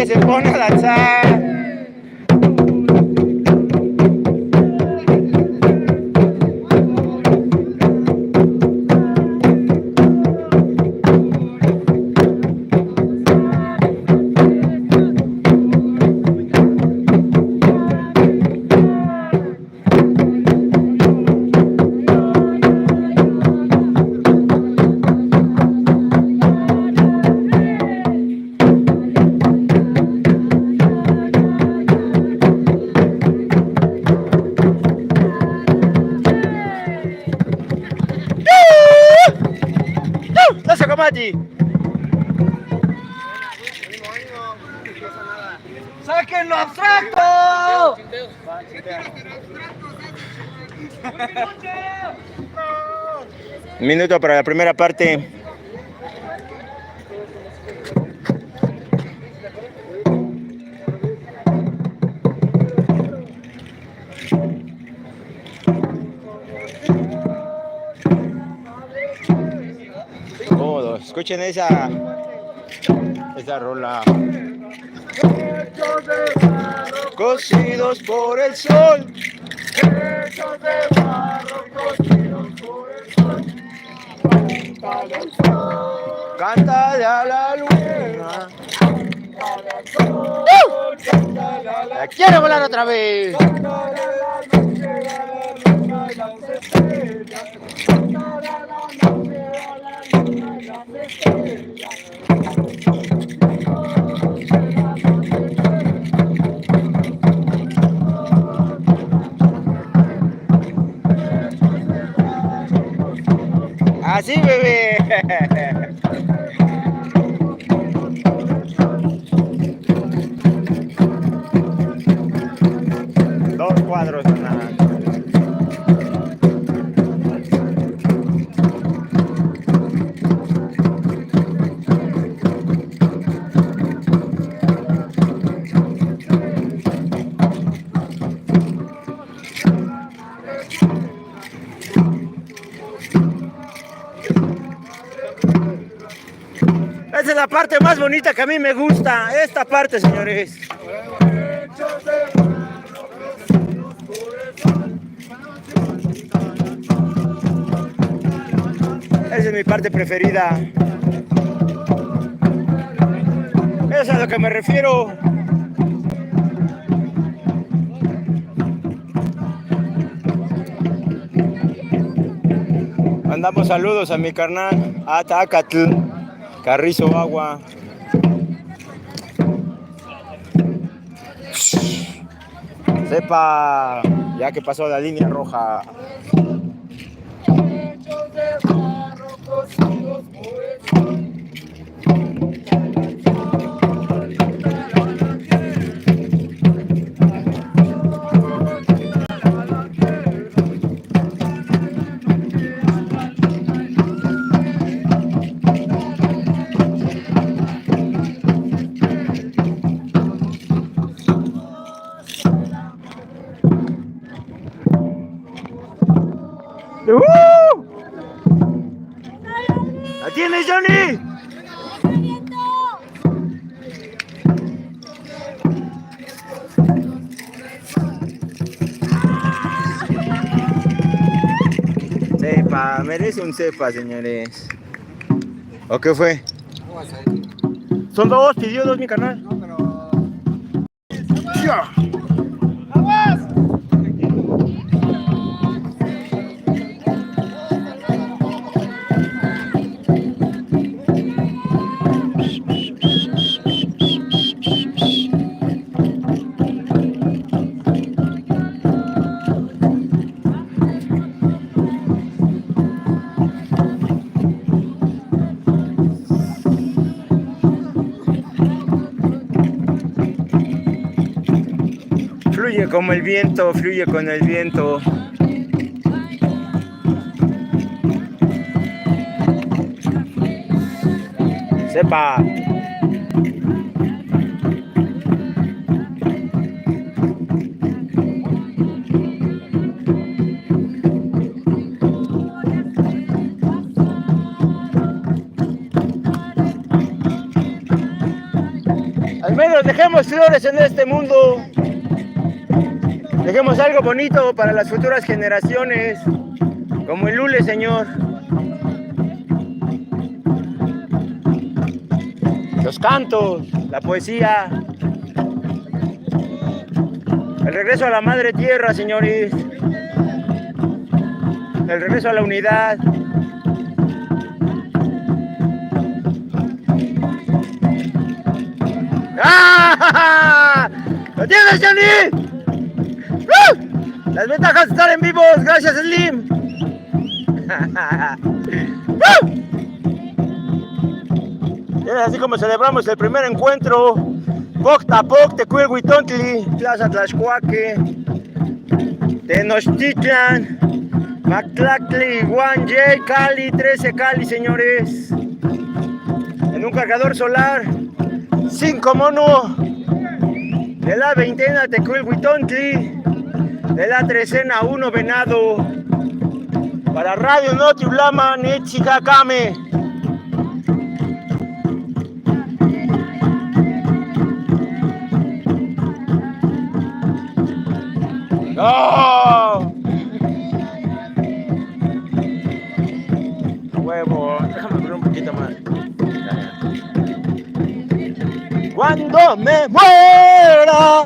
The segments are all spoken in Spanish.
que se pone a danzar. ¡Dase Camati! ¡Saquen lo abstracto! Un minuto para la primera parte. Cómodo, escuchen esa rola. Cocidos por el sol. Hechos de barro, cocidos por el sol. Cántale a la luna. ¡La quiero volar otra vez! Así, bebé. 2 cuadros nada. Esa es la parte más bonita que a mí me gusta. Esta parte, señores. Esa es mi parte preferida. Eso es a lo que me refiero. Mandamos saludos a mi carnal Atacatl, Carrizo Agua. Sepa, ya que pasó la línea roja. ¡La tienes, Johnny! Cepa, merece un cepa, señores. ¿O qué fue? Son 2, pidió 2 mi canal. No, pero... ¡Ya! Fluye como el viento, fluye con el viento. Sepa. Almeida. Pueblos, dejemos flores en este mundo. Dejemos algo bonito para las futuras generaciones, como el hule, Señor. Los cantos, la poesía, el regreso a la madre tierra, señores, el regreso a la unidad. ¡Ah! ¡Lo tienes, Johnny! Las ventajas de estar en vivos, gracias, Slim. Es así como celebramos el primer encuentro. Poctapoc, Tecuilhuitontli, Plaza Tlaxcuaque, Tenochtitlan, Mactlactli, Guanyay, Cali, 13 Cali, señores. En un cargador solar, 5 mono, de la veintena Tecuilhuitontli, de la trecena 1 Venado, para Radio Noti Ulama, Nechicacame. ¡No! Huevo, déjame ver un poquito más. Cuando me muera.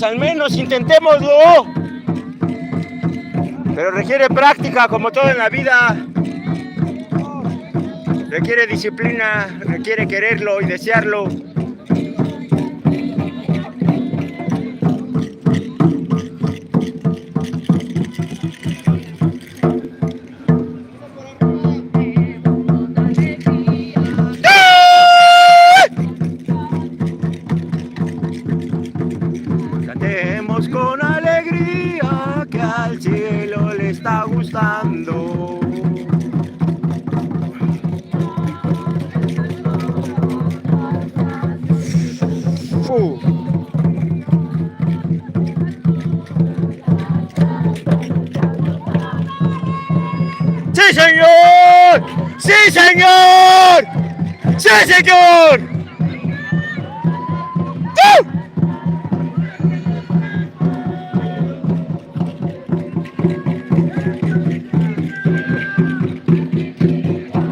Al menos intentémoslo. Pero requiere práctica, como todo en la vida. Requiere disciplina, requiere quererlo y desearlo. Cantemos con alegría que al cielo le está gustando. ¡Sí, señor! ¡Sí, señor! ¡Sí, señor!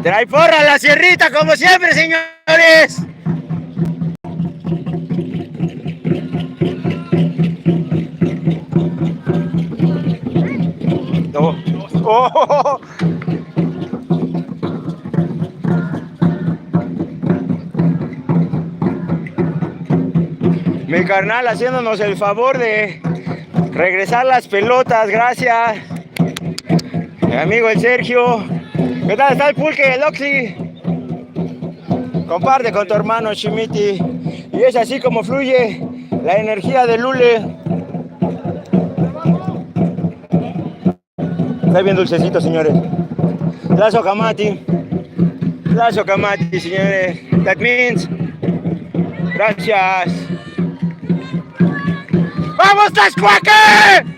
Trae porra a la sierrita como siempre, señores. No. Oh. Mi carnal haciéndonos el favor de regresar las pelotas, gracias. Mi amigo el Sergio. ¿Qué tal está el pulque, el Oxy? Comparte con tu hermano Chimiti. Y es así como fluye la energía del hule. Está bien dulcecito, señores. Lazo Kamati. Lazo Kamati, señores. That means. Gracias. ¡Vamos, Tlaxcuaque!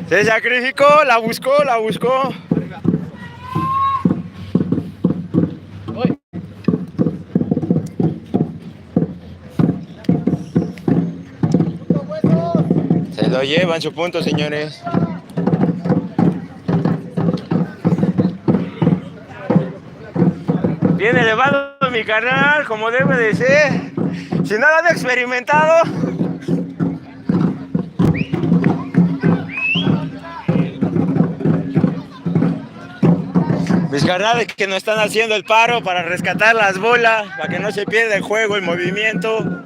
Se sacrificó, la buscó, la buscó. Se lo llevan su punto, señores. Bien elevado mi canal, como debe de ser. Si no lo han experimentado, mis canales que nos están haciendo el paro para rescatar las bolas, para que no se pierda el juego, el movimiento.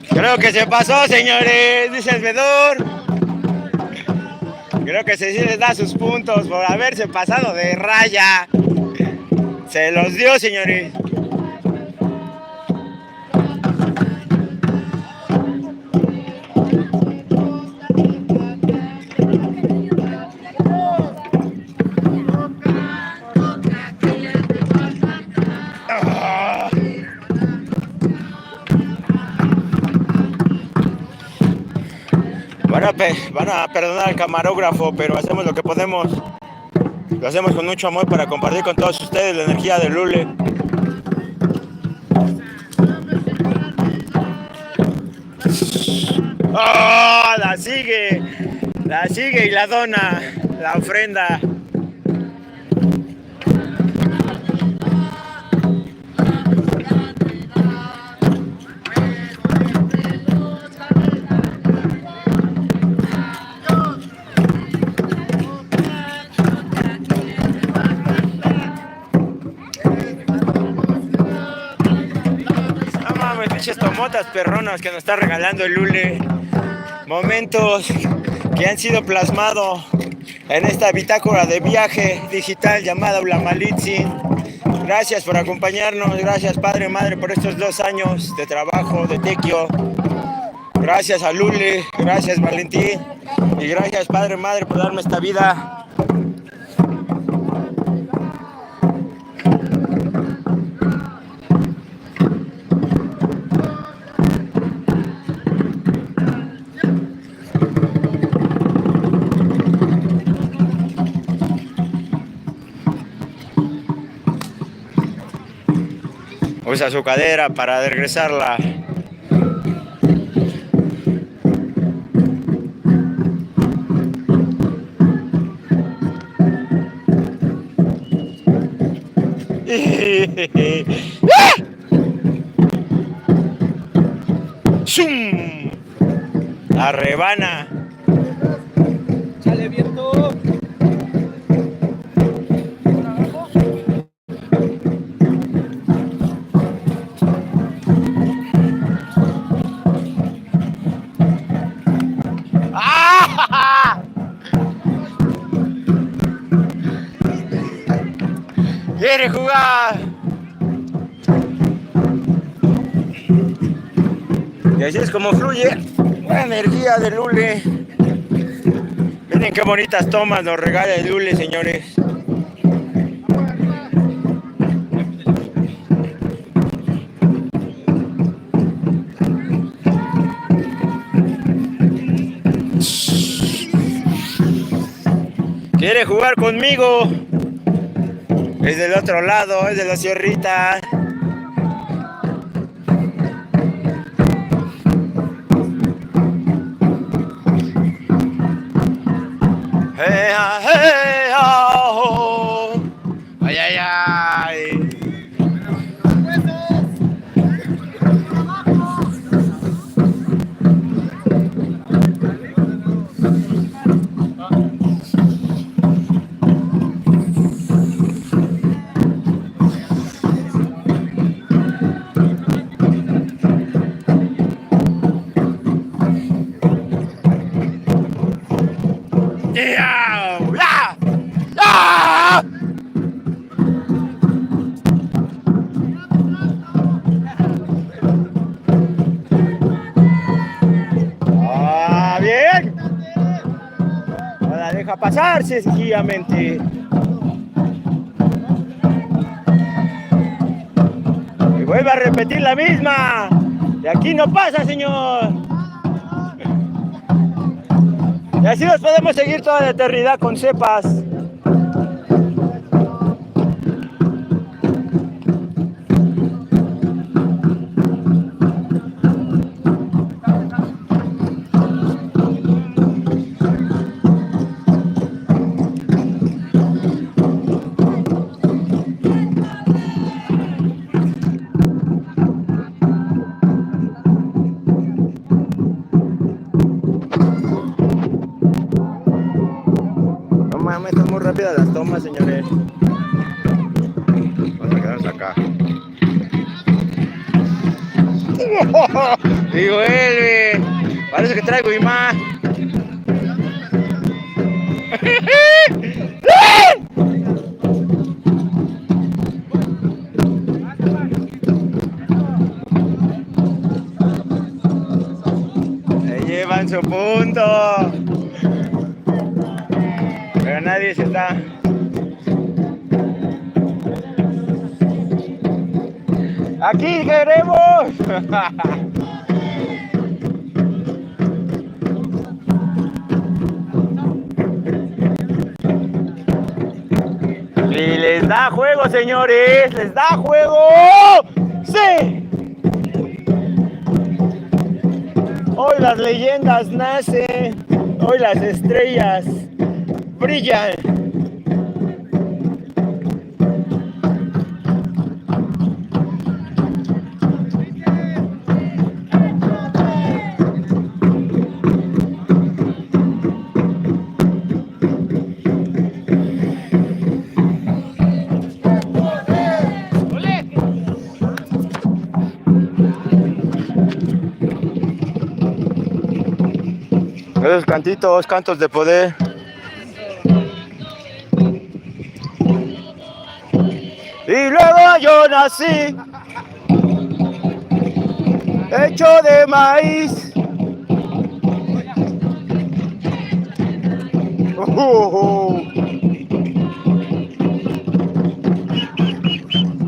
Creo que se pasó, señores, dice el vedor. Creo que sí les da sus puntos por haberse pasado de raya. Se los dio, señores. Van a perdonar al camarógrafo, pero hacemos lo que podemos. Lo hacemos con mucho amor para compartir con todos ustedes la energía de Lule. ¡Oh! La sigue y la dona, la ofrenda. Tomotas perronas que nos está regalando el Lule. Momentos que han sido plasmados en esta bitácora de viaje digital llamada Ulamalitzin. Gracias por acompañarnos, gracias padre, madre por estos 2 años de trabajo, de tequio. Gracias a Lule, gracias Valentín y gracias padre, madre por darme esta vida. Usa su cadera para regresarla. ¡Zum! La rebana. Chale, viento. ¡Quiere jugar! Y así es como fluye la energía de Lule. Miren qué bonitas tomas nos regala el Lule, señores. ¿Quiere jugar conmigo? Es del otro lado, es de la sierrita. Ay, ay, ay. Bien. La deja pasar sencillamente. Y vuelve a repetir la misma. De aquí no pasa, señor. Y así nos podemos seguir toda la eternidad con cepas. No mames, están muy rápidas las tomas, señores. Vamos a quedarnos acá. Y vuelve. Parece que traigo imán. Se llevan su punto. Pero nadie se está. ¡Aquí queremos! Y les da juego, señores. Les da juego. ¡Sí! Hoy las leyendas nacen. Hoy las estrellas brillan. Esos cantitos, cantos de poder. Y luego yo nací, hecho de maíz.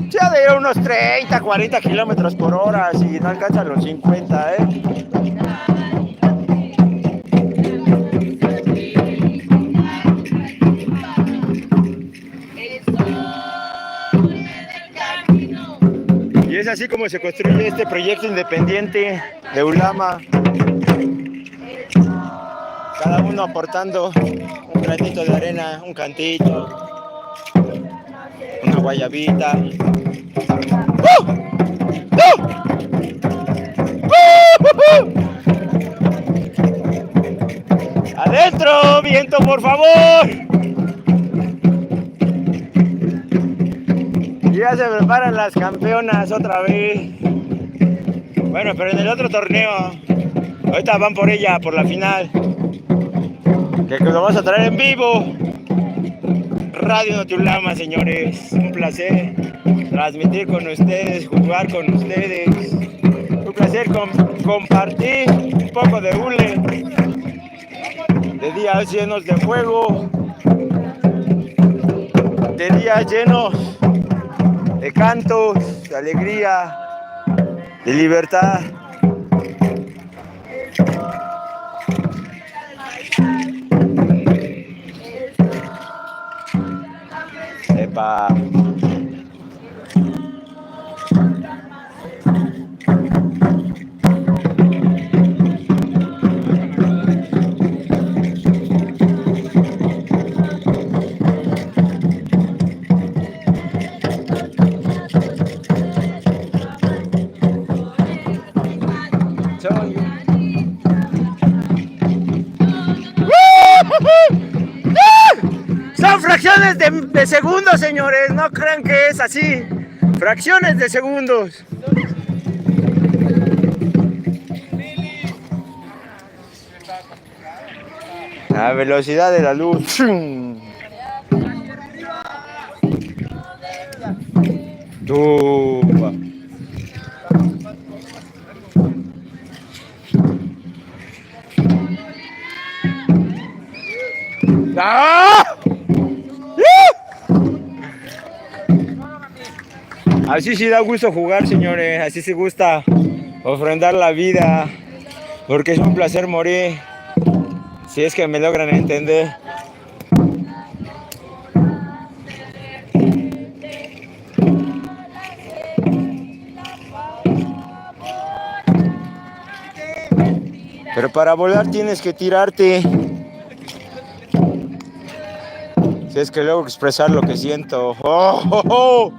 Se ha de ir a unos 30, 40 kilómetros por hora, si no alcanzan los 50, Y es así como se construye este proyecto independiente de Ulama. Cada uno aportando un granito de arena, un cantito, una guayabita. ¡Adentro, viento, por favor! Ya se preparan las campeonas otra vez. Bueno, pero en el otro torneo. Ahorita van por ella, por la final. Que lo vamos a traer en vivo. Radio Notulama, señores. Un placer transmitir con ustedes, jugar con ustedes. Un placer compartir un poco de hule. De días llenos de fuego. De días llenos de cantos, de alegría, de libertad. Epa. Son fracciones de segundos, señores. No crean que es así. Fracciones de segundos. La velocidad de la luz. Tumba. ¡Ah! Así sí da gusto jugar, señores. Así se gusta ofrendar la vida. Porque es un placer morir. Si es que me logran entender. Pero para volar tienes que tirarte. Si es que logro expresar lo que siento. ¡Oh, oh, oh!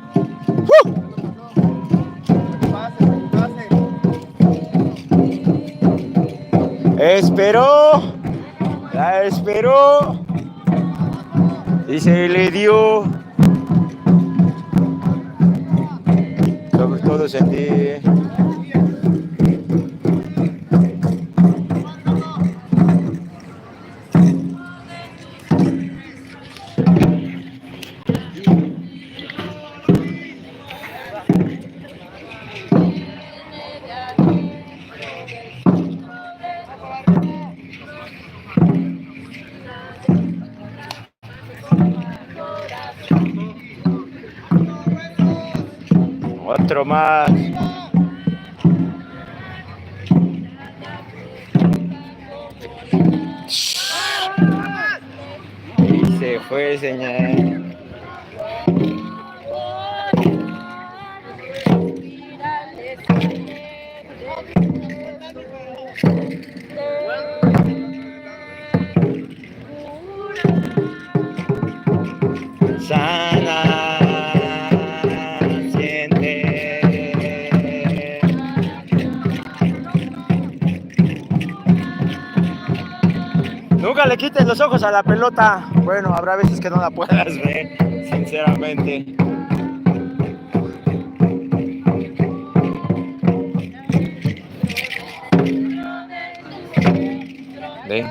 Esperó, la esperó y se le dio. Sobre todo sentí. Otro más. Y se fue, señor. Sana, siente. Nunca le quites los ojos a la pelota. Bueno, habrá veces que no la puedas ver, sinceramente. Ven.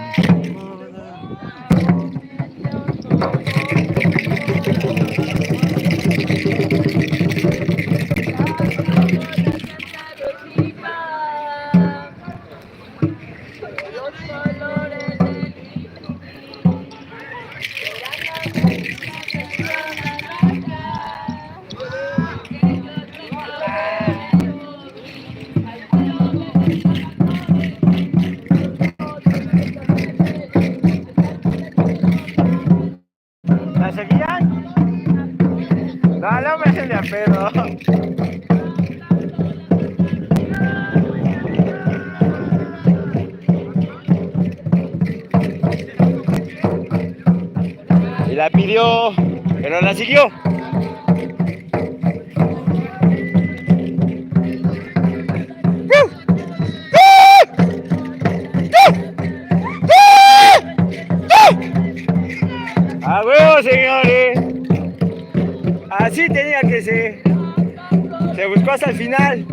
¿La seguían? No, no me hacen de a pedo. Y la pidió, pero la siguió. ¡A huevo, señores! Así tenía que ser. Se buscó hasta el final.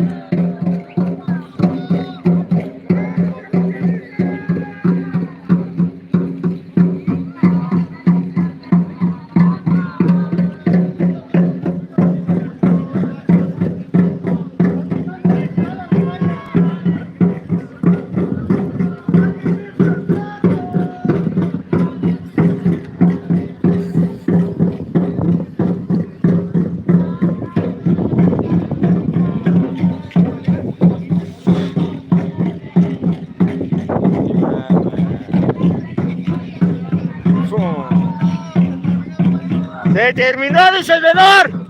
¡Se terminó, dice el vedor!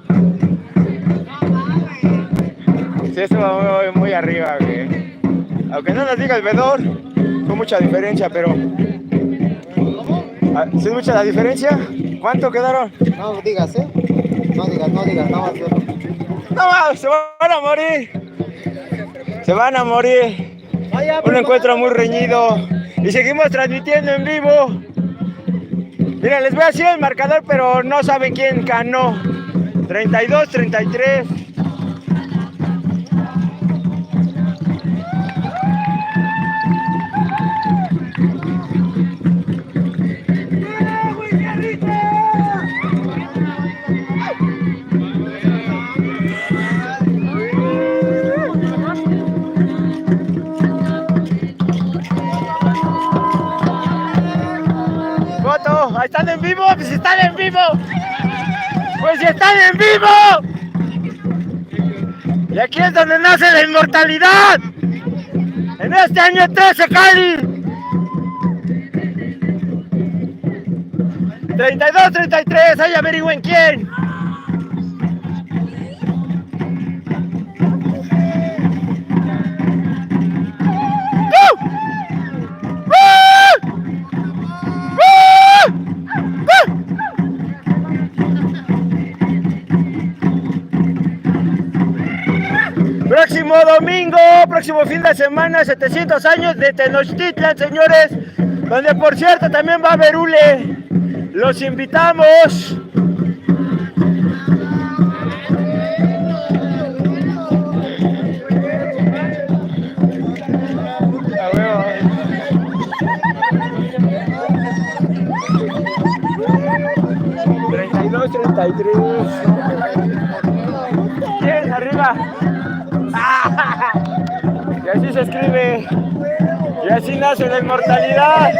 Sí, estuvo muy arriba, güey. Aunque no nos diga el vedor, fue mucha diferencia, pero... ¿Sí es mucha la diferencia? ¿Cuánto quedaron? No digas, ¿eh? No digas, no va a ser. No, se van a morir. Se van a morir. Un encuentro muy reñido. Y seguimos transmitiendo en vivo. Mira, les voy a decir el marcador, pero no saben quién ganó. 32-33. Foto, ahí están en vivo, pues están en vivo. Pues si están en vivo. Y aquí es donde nace la inmortalidad. En este año 13, Cali. 32, 33, ahí averigüen quién. Próximo domingo, próximo fin de semana, 700 años de Tenochtitlan, señores, donde por cierto también va a haber hule. Los invitamos. ...32, 33... ¿Quién? Arriba. Y así se escribe. Y así nace la inmortalidad.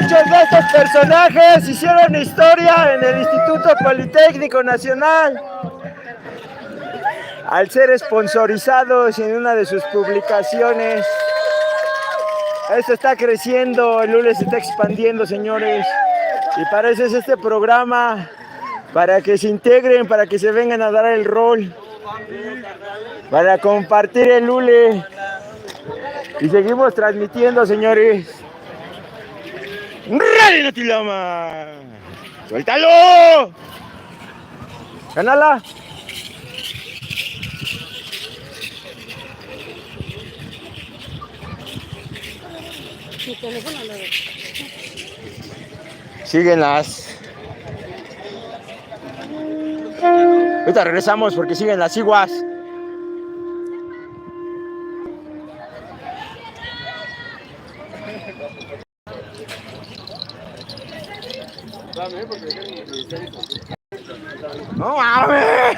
Muchos de estos personajes hicieron historia en el Instituto Politécnico Nacional al ser sponsorizados en una de sus publicaciones. Esto está creciendo, el hule se está expandiendo, señores. Y para eso es este programa, para que se integren, para que se vengan a dar el rol, para compartir el hule. Y seguimos transmitiendo, señores. ¡Radio Notilama! ¡Suéltalo! ¡Ganala! Mi teléfono lo ve. Síguenlas. Ahorita regresamos porque siguen las iguas. No mames.